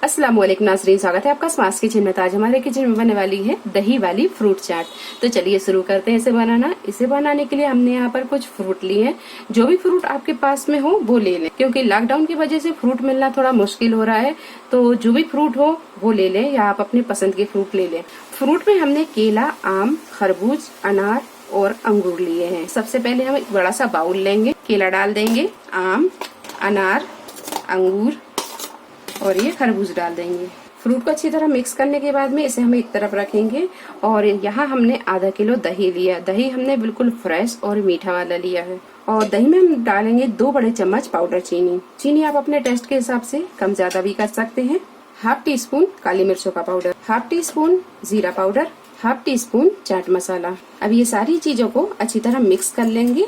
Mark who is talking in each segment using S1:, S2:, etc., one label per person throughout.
S1: अस्सलाम वालेकुम नाज़रीन, स्वागत है आपका स्मार्ट किचन में। आज हमारे किचन में बनने वाली है दही वाली फ्रूट चाट। तो चलिए शुरू करते हैं इसे बनाना। इसे बनाने के लिए हमने यहाँ पर कुछ फ्रूट लिए हैं। जो भी फ्रूट आपके पास में हो वो ले लें, क्योंकि लॉकडाउन की वजह से फ्रूट मिलना थोड़ा मुश्किल हो रहा है। तो जो भी फ्रूट हो वो ले लें, या आप अपने पसंद के फ्रूट ले लें। फ्रूट में हमने केला, आम, खरबूज, अनार और अंगूर लिए हैं। सबसे पहले हम एक बड़ा सा बाउल लेंगे, केला डाल देंगे, आम, अनार, अंगूर और ये खरबूज डाल देंगे। फ्रूट को अच्छी तरह मिक्स करने के बाद में इसे हम एक तरफ रखेंगे। और यहाँ हमने आधा किलो दही लिया। दही हमने बिल्कुल फ्रेश और मीठा वाला लिया है। और दही में हम डालेंगे 2 बड़े चम्मच पाउडर चीनी। चीनी आप अपने टेस्ट के हिसाब से कम ज्यादा भी कर सकते हैं। हाफ टी स्पून काली मिर्चों का पाउडर, हाफ टी स्पून जीरा powder, half tea spoon chaat masala. अब ये सारी चीजों को अच्छी तरह मिक्स कर लेंगे।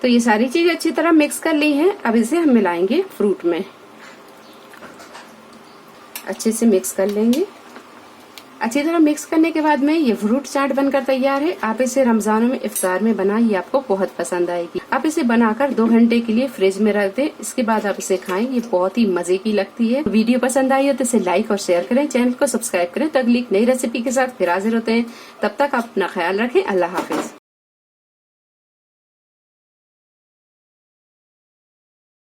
S1: तो ये सारी चीज अच्छी तरह मिक्स कर ली है। अब इसे हम मिलाएंगे फ्रूट में, अच्छे से मिक्स कर लेंगे। अच्छी तरह मिक्स करने के बाद में ये फ्रूट चाट बनकर तैयार है। आप इसे रमजानों में इफ्तार में बनाइए, आपको बहुत पसंद आएगी। आप इसे बनाकर 2 घंटे के लिए फ्रिज में रख दें। इसके बाद आप इसे खाएं, ये बहुत ही मजे की लगती है। वीडियो पसंद आई हो तो इसे लाइक और शेयर करें, चैनल को सब्सक्राइब करें। तो अगली नई रेसिपी के साथ फिर हाजिर होते हैं। तब तक आप अपना ख्याल रखें। अल्लाह हाफिज।